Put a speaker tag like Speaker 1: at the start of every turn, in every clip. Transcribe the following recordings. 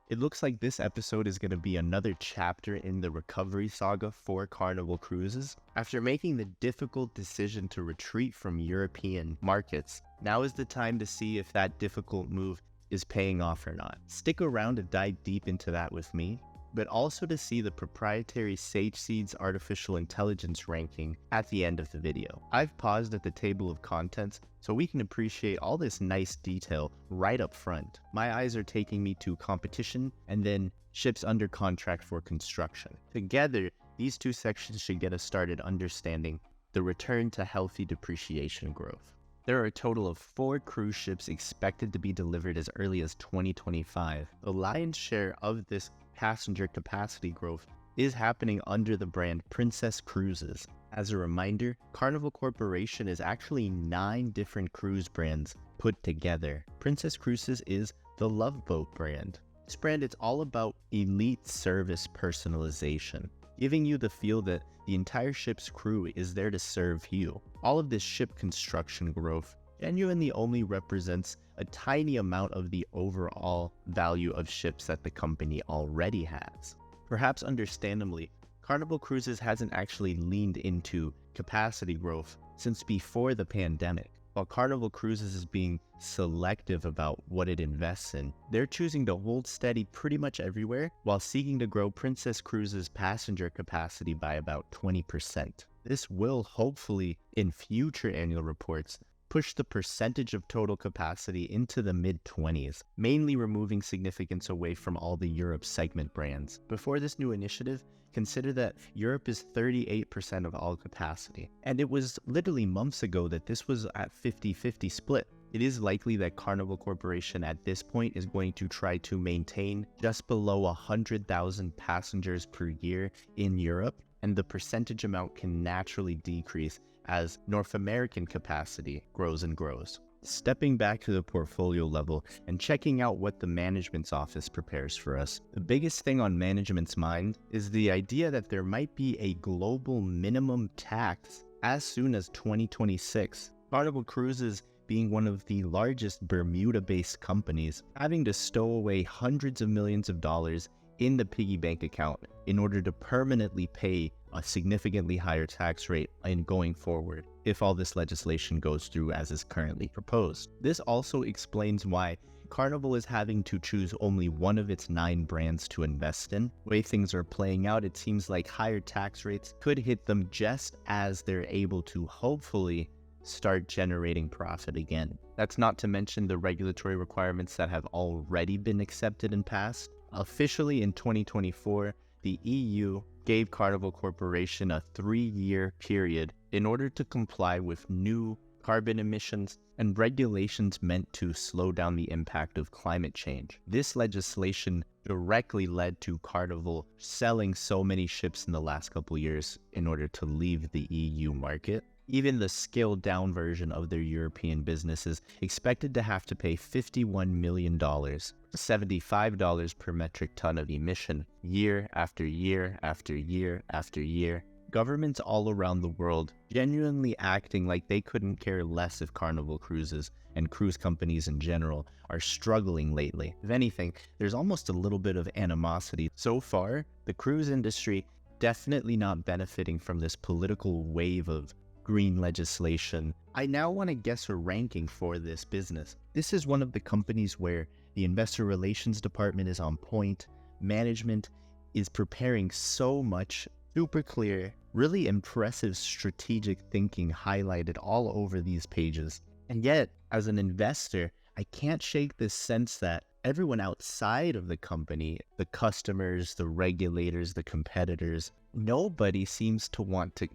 Speaker 1: It looks like this episode is going to be another chapter in the recovery saga for Carnival Cruises. After making the difficult decision to retreat from European markets, now is the time to see if that difficult move is paying off or not. Stick around to dive deep into that with me, but also to see the proprietary Sage Seeds artificial intelligence ranking at the end of the video. I've paused at the table of contents so we can appreciate all this nice detail right up front. My eyes are taking me to competition and then ships under contract for construction. Together, these two sections should get us started understanding the return to healthy depreciation growth. There are a total of 4 cruise ships expected to be delivered as early as 2025. The lion's share of this passenger capacity growth is happening under the brand Princess Cruises. As a reminder, Carnival Corporation is actually 9 different cruise brands put together. Princess Cruises is the Love Boat brand. This brand is all about elite service personalization, giving you the feel that the entire ship's crew is there to serve you. All of this ship construction growth genuinely only represents a tiny amount of the overall value of ships that the company already has. Perhaps understandably, Carnival Cruises hasn't actually leaned into capacity growth since before the pandemic. While Carnival Cruises is being selective about what it invests in, they're choosing to hold steady pretty much everywhere while seeking to grow Princess Cruises' passenger capacity by about 20%. This will hopefully, in future annual reports, push the percentage of total capacity into the mid-20s, mainly removing significance away from all the Europe segment brands. Before this new initiative, consider that Europe is 38% of all capacity, and it was literally months ago that this was at 50-50 split. It is likely that Carnival Corporation at this point is going to try to maintain just below 100,000 passengers per year in Europe, and the percentage amount can naturally decrease as North American capacity grows and grows. Stepping back to the portfolio level and checking out what the management's office prepares for us, the biggest thing on management's mind is the idea that there might be a global minimum tax as soon as 2026. Carnival Cruises, being one of the largest Bermuda-based companies, having to stow away hundreds of millions of dollars in the piggy bank account in order to permanently pay a significantly higher tax rate in going forward if all this legislation goes through as is currently proposed. This also explains why Carnival is having to choose only one of its 9 brands to invest in. The way things are playing out, it seems like higher tax rates could hit them just as they're able to hopefully start generating profit again. That's not to mention the regulatory requirements that have already been accepted and passed. Officially in 2024, the EU gave Carnival Corporation a 3-year period in order to comply with new carbon emissions and regulations meant to slow down the impact of climate change. This legislation directly led to Carnival selling so many ships in the last couple years in order to leave the EU market. Even the scaled down version of their European business is expected to have to pay $51 million, $75 per metric ton of emission, year after year after year after year. Governments all around the world genuinely acting like they couldn't care less if Carnival Cruises and cruise companies in general are struggling lately. If anything, there's almost a little bit of animosity. So far, the cruise industry definitely not benefiting from this political wave of green legislation. I now want to guess a ranking for this business. This is one of the companies where the investor relations department is on point, management is preparing so much, super clear, really impressive strategic thinking highlighted all over these pages. And yet, as an investor, I can't shake this sense that everyone outside of the company, the customers, the regulators, the competitors, nobody seems to want to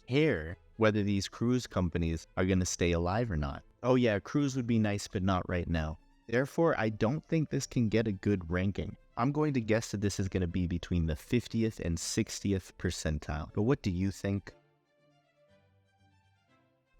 Speaker 1: care whether these cruise companies are going to stay alive or not. Oh yeah, cruise would be nice, but not right now. Therefore, I don't think this can get a good ranking. I'm going to guess that this is going to be between the 50th and 60th percentile. But what do you think?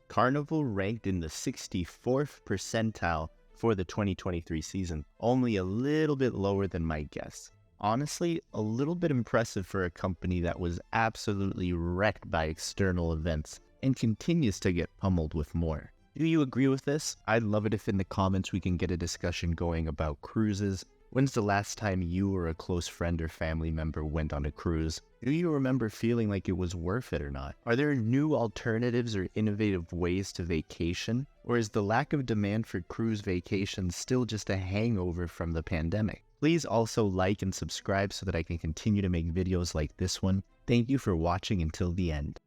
Speaker 1: Carnival ranked in the 64th percentile for the 2023 season, only a little bit lower than my guess. Honestly, a little bit impressive for a company that was absolutely wrecked by external events and continues to get pummeled with more. Do you agree with this? I'd love it if in the comments we can get a discussion going about cruises, When's the last time you or a close friend or family member went on a cruise? Do you remember feeling like it was worth it or not? Are there new alternatives or innovative ways to vacation? Or is the lack of demand for cruise vacations still just a hangover from the pandemic? Please also like and subscribe so that I can continue to make videos like this one. Thank you for watching until the end.